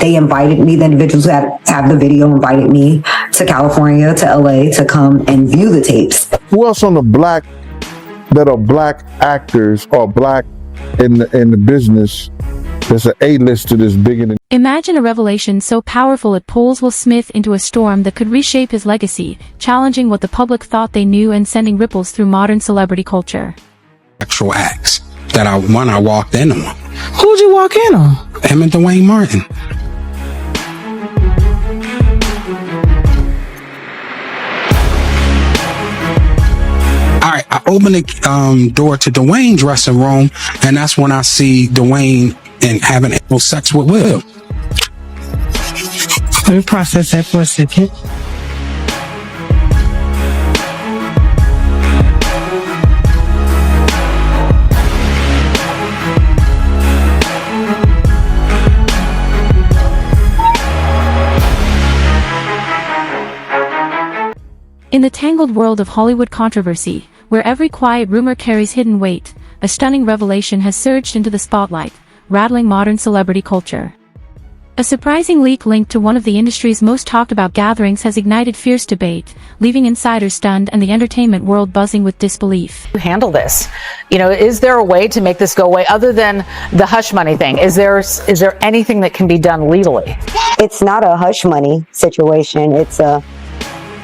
they invited me, the individuals who have the video invited me to California, to LA, to come and view the tapes. Who else on the black that are black actors or black in the business that's an A-lister that's bigger than... Imagine a revelation so powerful it pulls Will Smith into a storm that could reshape his legacy, challenging what the public thought they knew and sending ripples through modern celebrity culture. Actual acts that I walked in on. Who'd you walk in on? Him and Dwayne Martin. All right, I open the door to Dwayne's dressing room, and that's when I see Dwayne and having sex with Will. Let me process that for a second. In the tangled world of Hollywood controversy, where every quiet rumor carries hidden weight, a stunning revelation has surged into the spotlight, rattling modern celebrity culture. A surprising leak linked to one of the industry's most talked about gatherings has ignited fierce debate, leaving insiders stunned and the entertainment world buzzing with disbelief. Handle this? You know, is there a way to make this go away other than the hush money thing? Is there anything that can be done legally? It's not a hush money situation.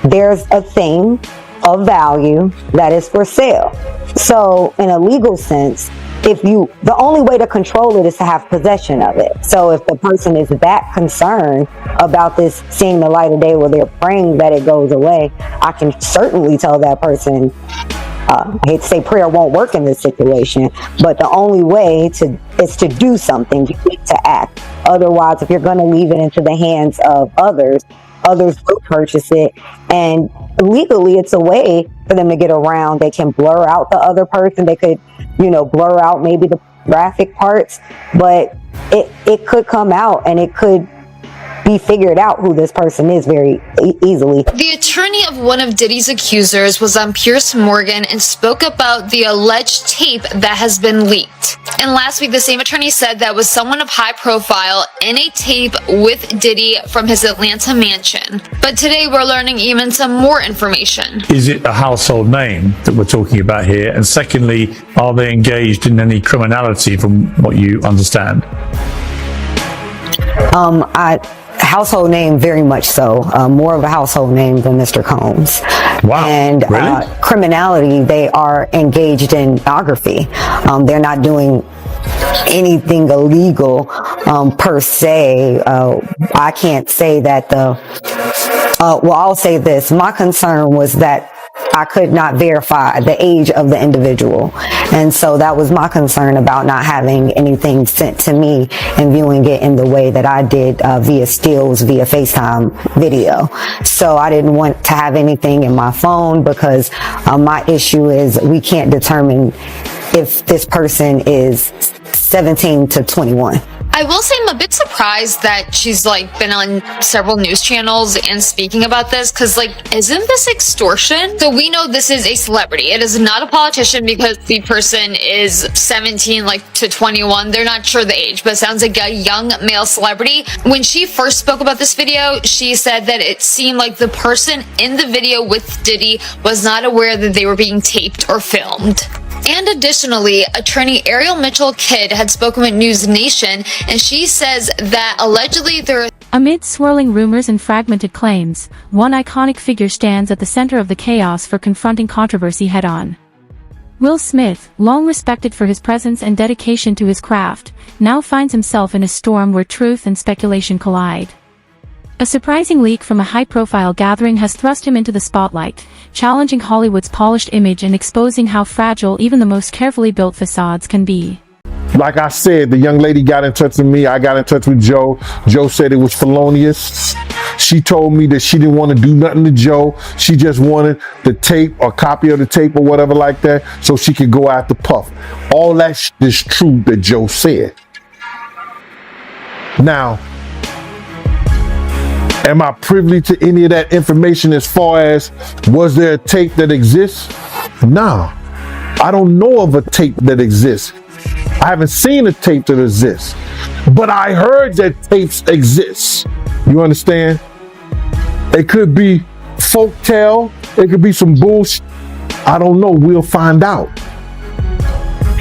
There's a thing of value that is for sale. So in a legal sense, the only way to control it is to have possession of it. So if the person is that concerned about this seeing the light of day where they're praying that it goes away, I can certainly tell that person, I hate to say prayer won't work in this situation, but the only way is to do something. You need to act. Otherwise, if you're going to leave it into the hands of others will purchase it, and legally it's a way for them to get around. They can blur out the other person. They could, blur out maybe the graphic parts, but it could come out and it could be figured out who this person is very easily. The attorney of one of Diddy's accusers was on Piers Morgan and spoke about the alleged tape that has been leaked. And last week, the same attorney said that was someone of high profile in a tape with Diddy from his Atlanta mansion. But today we're learning even some more information. Is it a household name that we're talking about here? And secondly, are they engaged in any criminality from what you understand? Household name, very much so. More of a household name than Mr. Combs. Wow. And really? Criminality, they are engaged in pornography. They're not doing anything illegal per se. I can't say that I'll say this. My concern was that I could not verify the age of the individual. And so that was my concern about not having anything sent to me and viewing it in the way that I did via stills, via FaceTime video. So I didn't want to have anything in my phone because my issue is we can't determine if this person is 17 to 21. I will say I'm a bit surprised that she's been on several news channels and speaking about this, because isn't this extortion? So we know this is a celebrity. It is not a politician because the person is 17 to 21. They're not sure the age, but it sounds like a young male celebrity. When she first spoke about this video, she said that it seemed like the person in the video with Diddy was not aware that they were being taped or filmed. And additionally, attorney Ariel Mitchell-Kidd had spoken with News Nation, and she says that allegedly there are... Amid swirling rumors and fragmented claims, one iconic figure stands at the center of the chaos for confronting controversy head-on. Will Smith, long respected for his presence and dedication to his craft, now finds himself in a storm where truth and speculation collide. A surprising leak from a high-profile gathering has thrust him into the spotlight, challenging Hollywood's polished image and exposing how fragile even the most carefully built facades can be. Like I said, the young lady got in touch with me. I got in touch with Joe. Joe said it was felonious. She told me that she didn't want to do nothing to Joe. She just wanted the tape or copy of the tape or whatever like that so she could go after Puff. All that is true that Joe said. Now, am I privy to any of that information as far as was there a tape that exists? No. I don't know of a tape that exists. I haven't seen a tape that exists. but I heard that tapes exist. You understand? It could be folktale. It could be some bullshit. I don't know. We'll find out.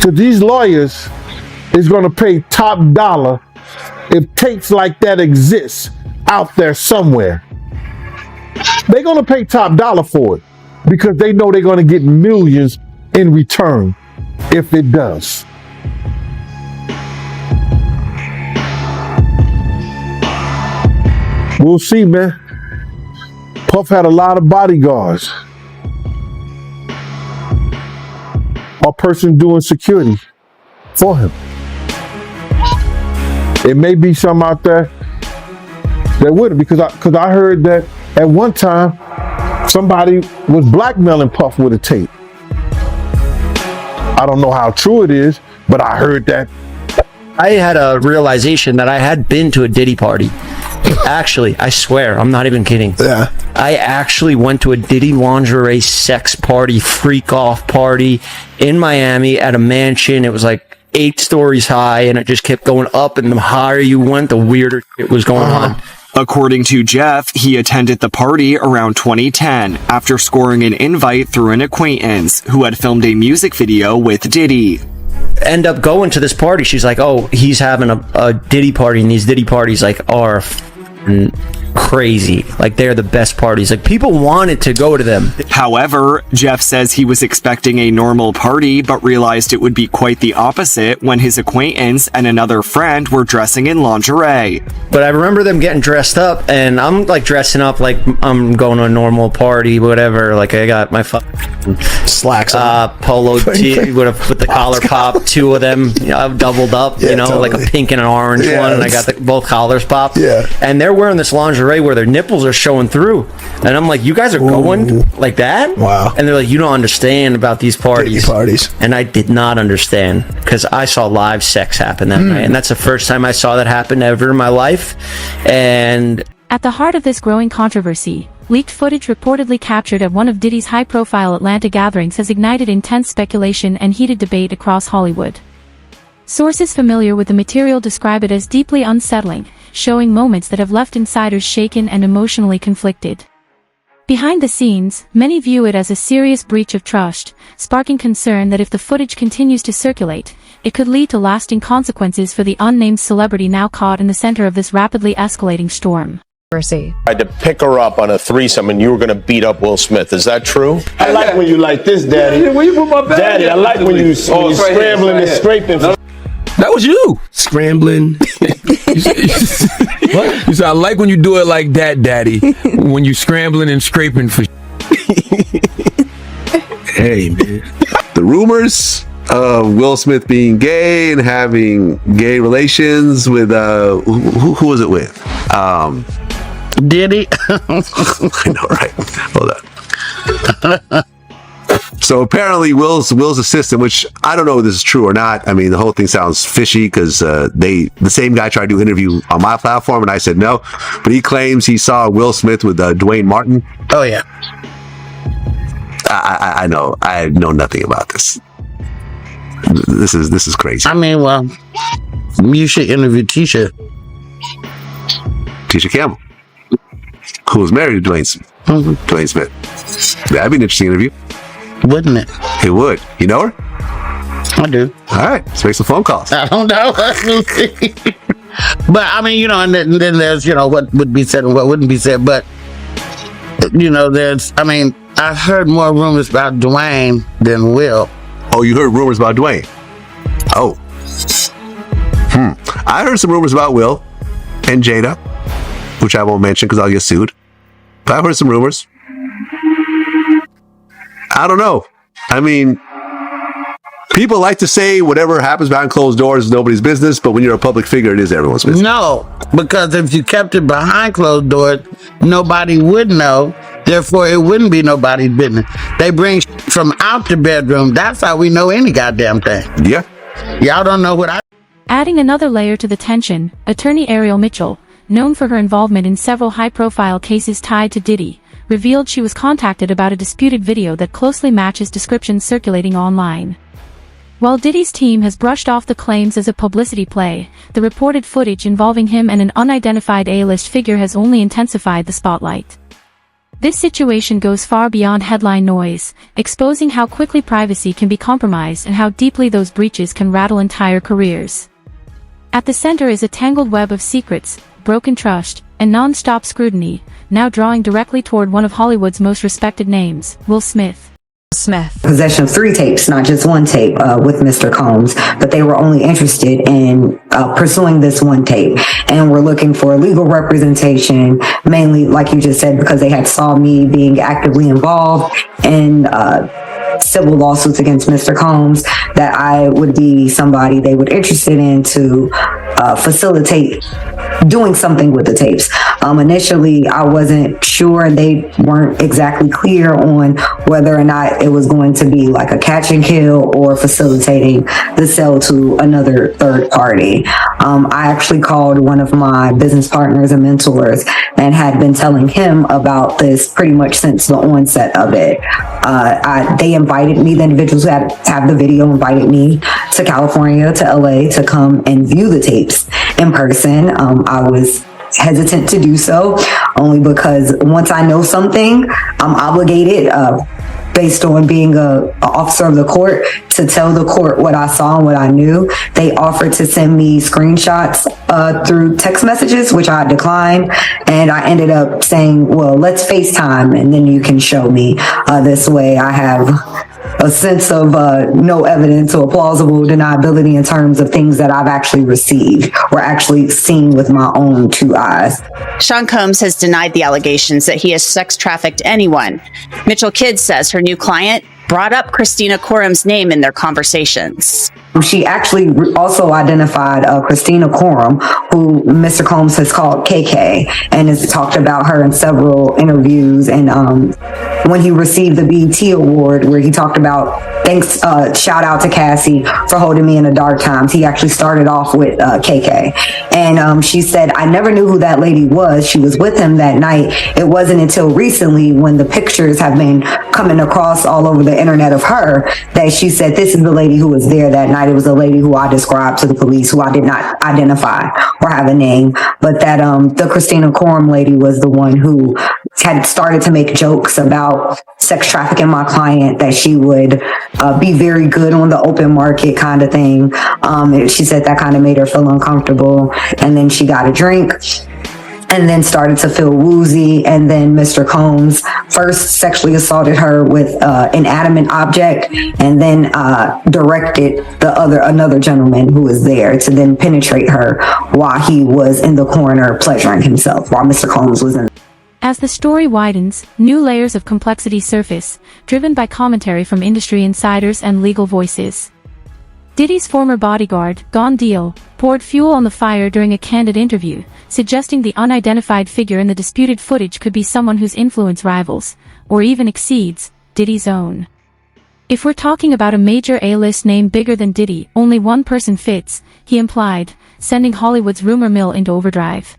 So these lawyers is going to pay top dollar if tapes like that exist out there somewhere. They're going to pay top dollar for it because they know they're going to get millions in return if it does. We'll see, man. Puff had a lot of bodyguards. A person doing security for him. It may be some out there that wouldn't, because I heard that at one time somebody was blackmailing Puff with a tape. I don't know how true it is, but I heard that. I had a realization that I had been to a Diddy party. Actually, I swear, I'm not even kidding. Yeah. I actually went to a Diddy lingerie sex party, freak off party in Miami at a mansion. It was like 8 stories high, and it just kept going up, and the higher you went, the weirder it was going on. According to Jeff, he attended the party around 2010 after scoring an invite through an acquaintance who had filmed a music video with Diddy. End up going to this party. She's like, oh, he's having a Diddy party, and these Diddy parties like are crazy. Like, they're the best parties. Like, people wanted to go to them. However, Jeff says he was expecting a normal party, but realized it would be quite the opposite when his acquaintance and another friend were dressing in lingerie. But I remember them getting dressed up, and I'm like dressing up like I'm going to a normal party, whatever. Like, I got my slacks, polo tee with the collar pop, 2 of them, I've doubled up, like a pink and an orange one, and I got both collars popped. Yeah. And they're wearing this lingerie where their nipples are showing through, and I'm like, you guys are going like that? Wow. And they're like, you don't understand about these parties. Diddy parties. And I did not understand, because I saw live sex happen that night, and that's the first time I saw that happen ever in my life. And at the heart of this growing controversy, leaked footage reportedly captured at one of Diddy's high-profile Atlanta gatherings has ignited intense speculation and heated debate across Hollywood. Sources familiar with the material describe it as deeply unsettling, showing moments that have left insiders shaken and emotionally conflicted. Behind the scenes, many view it as a serious breach of trust, sparking concern that if the footage continues to circulate, it could lead to lasting consequences for the unnamed celebrity now caught in the center of this rapidly escalating storm. I had to pick her up on a threesome, and you were going to beat up Will Smith. Is that true? I like when you like this, Daddy. Where you put my bag? Daddy, I like when you scrambling and scraping. That was you. Scrambling. What? You said, I like when you do it like that, Daddy. When you scrambling and scraping for Hey, man. The rumors of Will Smith being gay and having gay relations with, who was it with? Diddy. I know, right? Hold on. So apparently Will's assistant, which I don't know if this is true or not. I mean, the whole thing sounds fishy because the same guy tried to interview on my platform and I said no, but he claims he saw Will Smith with Dwayne Martin. Oh yeah. I know. I know nothing about this. This is crazy. I mean, well, you should interview Tisha Campbell, who was married to Dwayne Smith. That'd be an interesting interview. Wouldn't it? It would. You know her? I do. All right, let's make some phone calls. I don't know. But I mean, and then there's, what would be said and what wouldn't be said. But, I've heard more rumors about Dwayne than Will. Oh, you heard rumors about Dwayne? Oh. I heard some rumors about Will and Jada, which I won't mention because I'll get sued. But I've heard some rumors. I don't know. I mean, people like to say whatever happens behind closed doors is nobody's business, but when you're a public figure, it is everyone's business. No, because if you kept it behind closed doors, nobody would know. Therefore, it wouldn't be nobody's business. They bring from out the bedroom. That's how we know any goddamn thing. Yeah. Y'all don't know what I... Adding another layer to the tension, attorney Ariel Mitchell, known for her involvement in several high-profile cases tied to Diddy, revealed she was contacted about a disputed video that closely matches descriptions circulating online. While Diddy's team has brushed off the claims as a publicity play, the reported footage involving him and an unidentified A-list figure has only intensified the spotlight. This situation goes far beyond headline noise, exposing how quickly privacy can be compromised and how deeply those breaches can rattle entire careers. At the center is a tangled web of secrets, broken trust, and non-stop scrutiny, now drawing directly toward one of Hollywood's most respected names, Will Smith. Possession of 3 tapes, not just 1 tape with Mr. Combs, but they were only interested in pursuing this 1 tape and were looking for legal representation, mainly, like you just said, because they had saw me being actively involved in civil lawsuits against Mr. Combs, that I would be somebody they were interested in to facilitate doing something with the tapes. Initially, I wasn't sure, and they weren't exactly clear on whether or not it was going to be like a catch and kill or facilitating the sale to another third party. I actually called one of my business partners and mentors and had been telling him about this pretty much since the onset of it. They invited me, the individuals who have the video invited me to California, to LA, to come and view the tapes in person. I was hesitant to do so only because once I know something, I'm obligated, based on being an officer of the court, to tell the court what I saw and what I knew. They offered to send me screenshots through text messages, which I declined, and I ended up saying, well, let's FaceTime and then you can show me. This way I have a sense of no evidence or plausible deniability in terms of things that I've actually received or actually seen with my own 2 eyes. Sean Combs has denied the allegations that he has sex trafficked anyone. Mitchell Kidd says her new client brought up Christina Corum's name in their conversations. She actually also identified Christina Corum, who Mr. Combs has called KK, and has talked about her in several interviews. And when he received the BET Award, where he talked about, thanks, shout out to Cassie for holding me in the dark times, he actually started off with KK. And she said, I never knew who that lady was. She was with him that night. It wasn't until recently, when the pictures have been coming across all over the internet of her, that she said, this is the lady who was there that night. It was a lady who I described to the police, who I did not identify or have a name, but that the Christina Corum lady was the one who had started to make jokes about sex trafficking my client, that she would be very good on the open market kind of thing. She said that kind of made her feel uncomfortable, and then she got a drink and then started to feel woozy. And then Mr. Combs first sexually assaulted her with an inanimate object, and then directed another gentleman who was there to then penetrate her while he was in the corner pleasuring himself, while Mr. Combs was in. As the story widens, new layers of complexity surface, driven by commentary from industry insiders and legal voices. Diddy's former bodyguard, Gone Deal, poured fuel on the fire during a candid interview, suggesting the unidentified figure in the disputed footage could be someone whose influence rivals, or even exceeds, Diddy's own. If we're talking about a major A-list name bigger than Diddy, only one person fits, he implied, sending Hollywood's rumor mill into overdrive.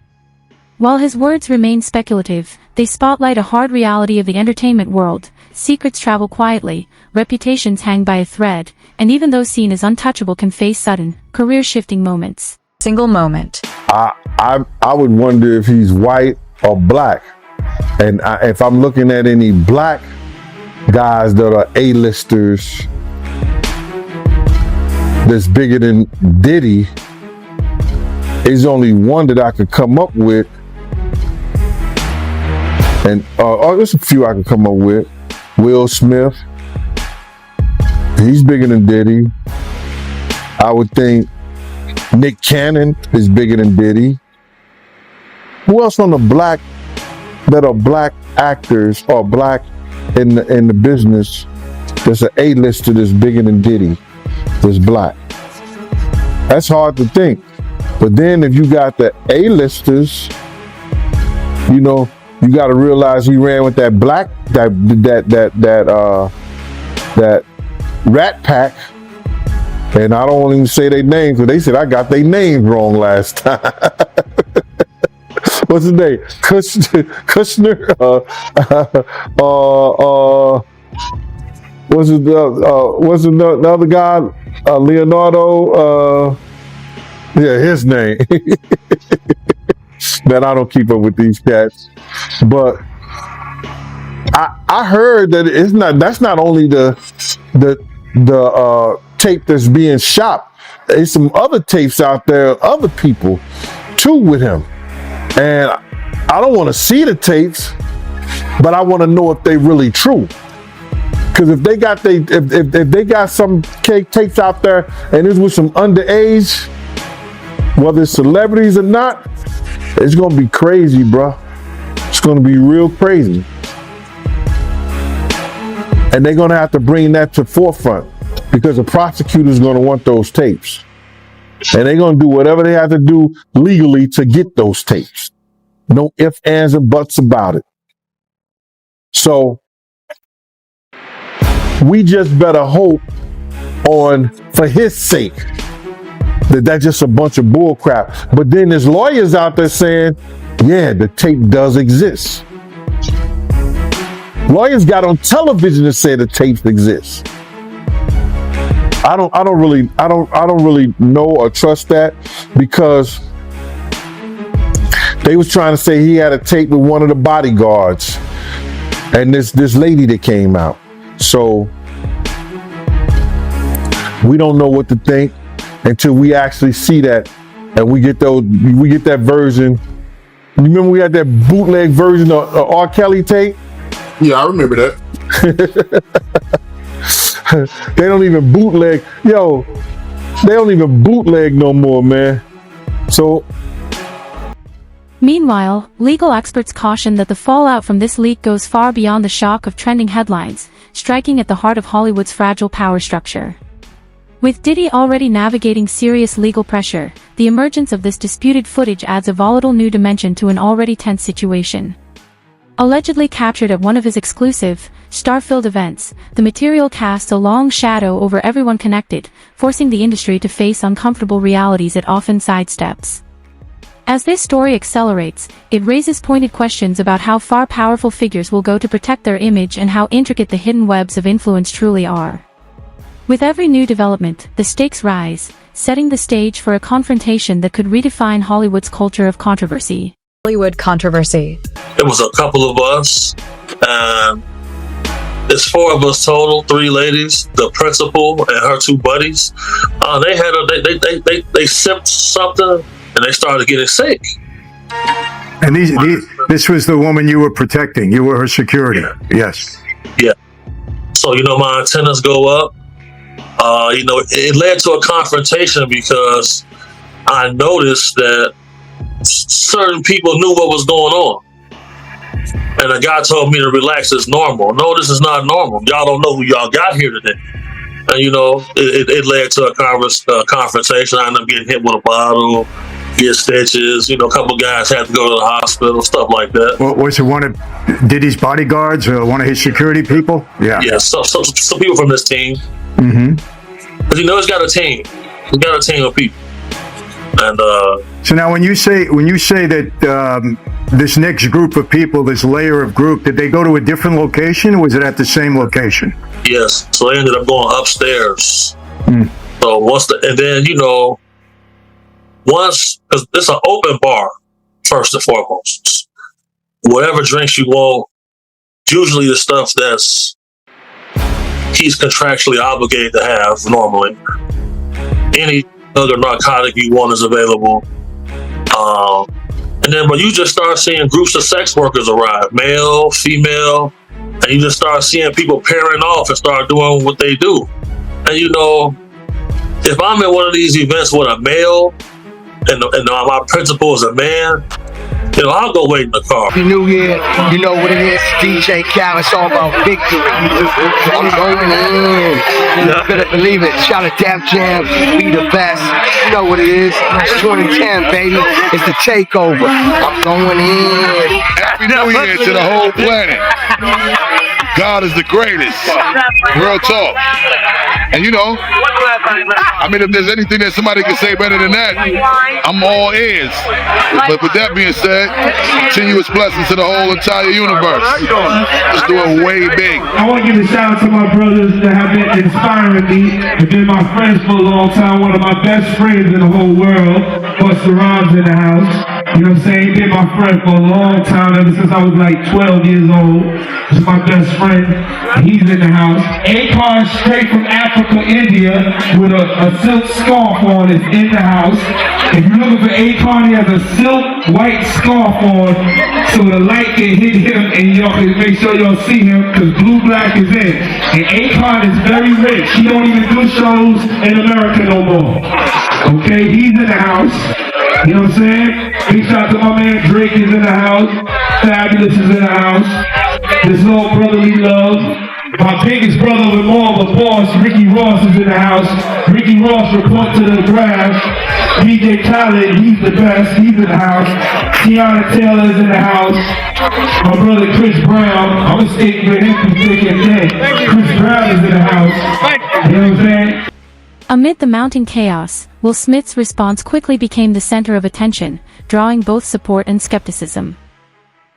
While his words remain speculative, they spotlight a hard reality of the entertainment world. Secrets travel quietly, reputations hang by a thread, and even those seen as untouchable can face sudden, career-shifting moments. Single moment. I would wonder if he's white or black. And if I'm looking at any black guys that are A-listers that's bigger than Diddy, there's only one that I could come up with. And there's a few I can come up with. Will Smith, he's bigger than Diddy. I would think Nick Cannon is bigger than Diddy. Who else on the black that are black actors or black in the business that's an A-lister that's bigger than Diddy, that's black? That's hard to think. But then if you got the A-listers, you know, you got to realize he ran with that that Rat Pack, and I don't even say their names, but they said I got their names wrong last time. What's his name? Kushner. What's the other guy? Leonardo, yeah, his name. Man, I don't keep up with these cats, but I heard that that's not only the tape that's being shot. There's some other tapes out there, other people too with him, and I don't want to see the tapes, but I want to know if they really true. Because if they got if they got some tapes out there and it's with some underage, whether it's celebrities or not, it's gonna be crazy, bro. It's gonna be real crazy, and they're gonna have to bring that to forefront because the prosecutor's gonna want those tapes, and they're gonna do whatever they have to do legally to get those tapes. No ifs, ands, and buts about it. So we just better hope for his sake that that's just a bunch of bull crap. But then there's lawyers out there saying, yeah, the tape does exist. Lawyers got on television to say the tapes exist. I don't really know or trust that, because they was trying to say he had a tape with one of the bodyguards and this lady that came out. So we don't know what to think until we actually see that and we get that version. You remember we had that bootleg version of R. Kelly tape? Yeah, I remember that. They don't even bootleg. Yo, they don't even bootleg no more, man. So meanwhile, legal experts caution that the fallout from this leak goes far beyond the shock of trending headlines, striking at the heart of Hollywood's fragile power structure. With Diddy already navigating serious legal pressure, the emergence of this disputed footage adds a volatile new dimension to an already tense situation. Allegedly captured at one of his exclusive, star-filled events, the material casts a long shadow over everyone connected, forcing the industry to face uncomfortable realities it often sidesteps. As this story accelerates, it raises pointed questions about how far powerful figures will go to protect their image and how intricate the hidden webs of influence truly are. With every new development, the stakes rise, setting the stage for a confrontation that could redefine Hollywood's culture of controversy. Hollywood controversy. It was a couple of us, and it's 4 of us total, 3 ladies, the principal and her 2 buddies. They sipped something and they started getting sick. And this was the woman you were protecting. You were her security. Yes. Yeah. So, my antennas go up. It led to a confrontation because I noticed that certain people knew what was going on. And the guy told me to relax, it's normal. No, this is not normal. Y'all don't know who y'all got here today. And, it led to a confrontation. I ended up getting hit with a bottle, get stitches. A couple guys had to go to the hospital, stuff like that. Well, was it one of Diddy's bodyguards or one of his security people? Yeah. Yeah, some people from this team. Mm-hmm. But he's got a team. He's got a team of people. And so now, when you say that this next group of people, this layer of group, did they go to a different location, or was it at the same location? Yes. So they ended up going upstairs. So once because it's an open bar, first and foremost. Whatever drinks you want, usually the stuff that's he's contractually obligated to have normally. Any other narcotic you want is available. And then when you just start seeing groups of sex workers arrive, male, female, and you just start seeing people pairing off and start doing what they do. And if I'm at one of these events with a male and my principal is a man, I'll go wait in the car. Happy New Year, you know what it is. DJ Cal, it's all about victory. I'm going in. You better believe it. Shout out Dap Jam, be the best. You know what it is. It's 2010, baby. It's the takeover. I'm going in. Happy New Year to the whole planet. God is the greatest. Real talk. And you know, I mean, if there's anything that somebody can say better than that, I'm all ears. But with that being said, continuous blessings to the whole entire universe. Let's do it way big. I want to give a shout out to my brothers that have been inspiring me. They've been my friends for a long time. One of my best friends in the whole world, Busta Rhymes, in the house. You know what I'm saying? He's been my friend for a long time, ever since I was like 12 years old. He's my best friend. He's in the house. Akon, straight from Africa, India, with a silk scarf on, is in the house. If you're looking for Akon, he has a silk white scarf on, so the light can hit him and y'all can make sure y'all see him, because Blue Black is in. And Akon is very rich. He don't even do shows in America no more. Okay, he's in the house. You know what I'm saying? Big shout out to my man Drake is in the house. Fabulous is in the house. This little brotherly love. My biggest brother with more of a boss, Ricky Ross, is in the house. Ricky Ross, report to the graph. DJ Khaled, he's the best. He's in the house. Tiana Taylor is in the house. My brother Chris Brown. I'm gonna stick with him for thick and thin. Chris Brown is in the house. You know what I'm saying? Amid the mounting chaos, Will Smith's response quickly became the center of attention, drawing both support and skepticism.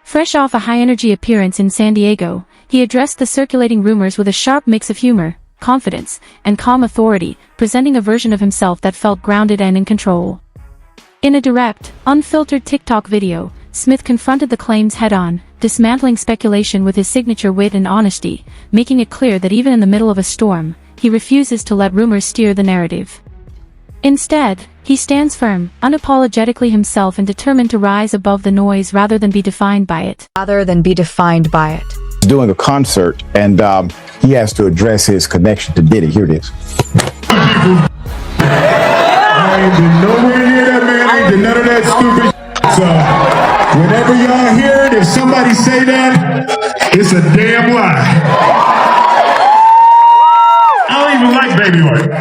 Fresh off a high-energy appearance in San Diego, he addressed the circulating rumors with a sharp mix of humor, confidence, and calm authority, presenting a version of himself that felt grounded and in control. In a direct, unfiltered TikTok video, Smith confronted the claims head-on, dismantling speculation with his signature wit and honesty, making it clear that even in the middle of a storm, he refuses to let rumors steer the narrative. Instead, he stands firm, unapologetically himself, and determined to rise above the noise rather than be defined by it. Doing a concert, and he has to address his connection to Diddy. Here it is. I ain't been nowhere near that man. I ain't did none of that stupid shit. So, whenever y'all hear it, if somebody say that, it's a damn lie. I don't even like Baby White.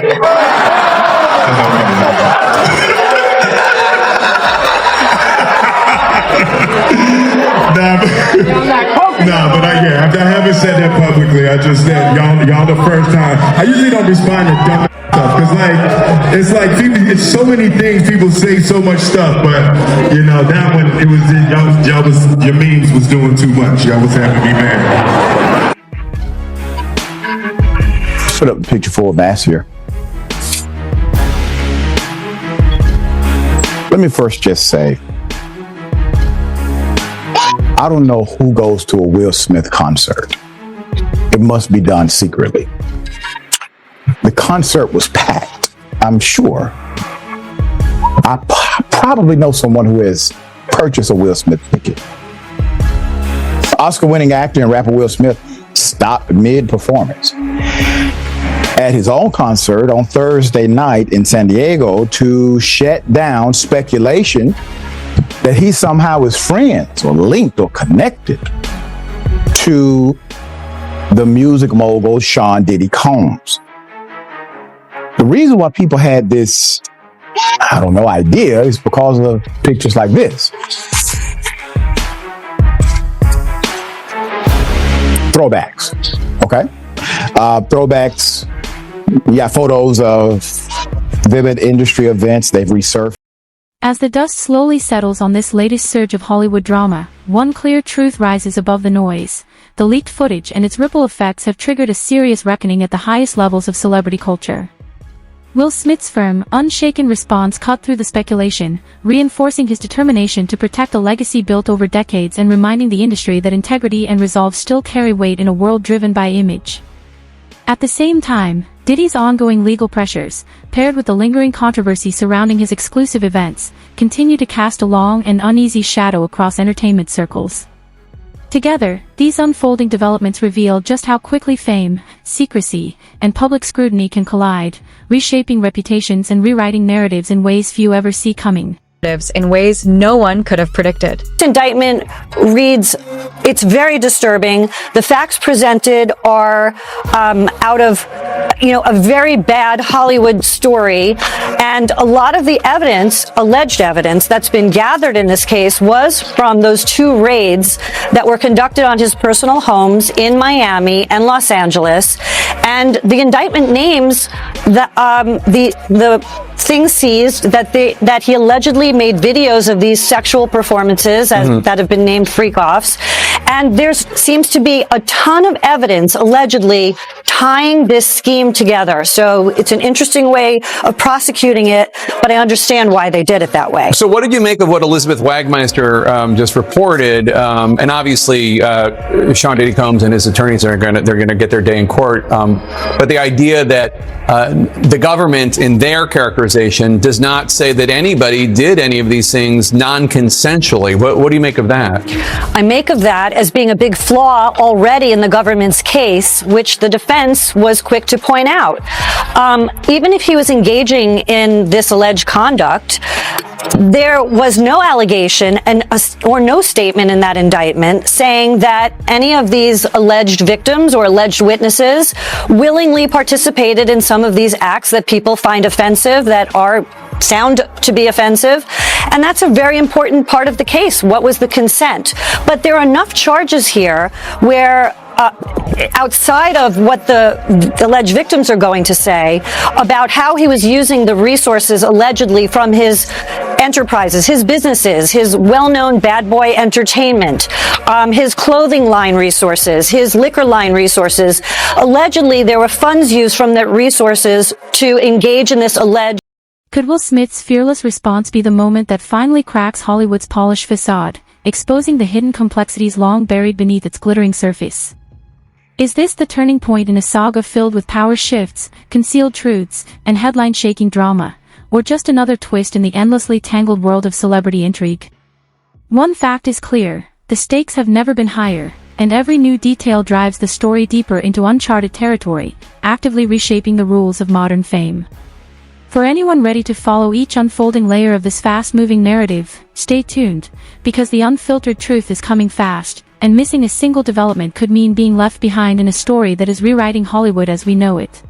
But I haven't said that publicly. I just said y'all the first time. I usually don't respond to dumb stuff because it's like people, it's so many things people say so much stuff, but you know that one it was your memes was doing too much. Y'all was having me mad. Put up a picture for a mass here. Let me first just say, I don't know who goes to a Will Smith concert. It must be done secretly. The concert was packed, I'm sure. I probably know someone who has purchased a Will Smith ticket. Oscar-winning actor and rapper Will Smith stopped mid-performance at his own concert on Thursday night in San Diego to shut down speculation that he somehow is friends or linked or connected to the music mogul Sean Diddy Combs. The reason why people had this, idea is because of pictures like this. Throwbacks, okay? Throwbacks, you got photos of vivid industry events. They've resurfaced. As the dust slowly settles on this latest surge of Hollywood drama, one clear truth rises above the noise. The leaked footage and its ripple effects have triggered a serious reckoning at the highest levels of celebrity culture. Will Smith's firm, unshaken response cut through the speculation, reinforcing his determination to protect a legacy built over decades and reminding the industry that integrity and resolve still carry weight in a world driven by image. At the same time, Diddy's ongoing legal pressures, paired with the lingering controversy surrounding his exclusive events, continue to cast a long and uneasy shadow across entertainment circles. Together, these unfolding developments reveal just how quickly fame, secrecy, and public scrutiny can collide, reshaping reputations and rewriting narratives in ways few ever see coming. in ways no one could have predicted. Indictment reads, it's very disturbing. The facts presented are out of, a very bad Hollywood story. And a lot of the evidence, alleged evidence, that's been gathered in this case was from those 2 raids that were conducted on his personal homes in Miami and Los Angeles. And the indictment names the things seized that he allegedly made videos of these sexual performances that have been named freak-offs. And there seems to be a ton of evidence allegedly tying this scheme together. So it's an interesting way of prosecuting it, but I understand why they did it that way. So what did you make of what Elizabeth Wagmeister just reported? And obviously, Sean Diddy Combs and his attorneys they're going to get their day in court. But the idea that the government, in their characterization, does not say that anybody did any of these things non-consensually. What do you make of that? I make of that as being a big flaw already in the government's case, which the defense was quick to point out. Even if he was engaging in this alleged conduct, there was no allegation or no statement in that indictment saying that any of these alleged victims or alleged witnesses willingly participated in some of these acts that people find offensive, that sound to be offensive. And that's a very important part of the case. What was the consent? But there are enough charges here where outside of what the alleged victims are going to say about how he was using the resources allegedly from his enterprises, his businesses, his well-known Bad Boy Entertainment, his clothing line resources, his liquor line resources. Allegedly, there were funds used from that resources to engage in this alleged. Could Will Smith's fearless response be the moment that finally cracks Hollywood's polished facade, exposing the hidden complexities long buried beneath its glittering surface? Is this the turning point in a saga filled with power shifts, concealed truths, and headline-shaking drama, or just another twist in the endlessly tangled world of celebrity intrigue? One fact is clear: the stakes have never been higher, and every new detail drives the story deeper into uncharted territory, actively reshaping the rules of modern fame. For anyone ready to follow each unfolding layer of this fast-moving narrative, stay tuned, because the unfiltered truth is coming fast, and missing a single development could mean being left behind in a story that is rewriting Hollywood as we know it.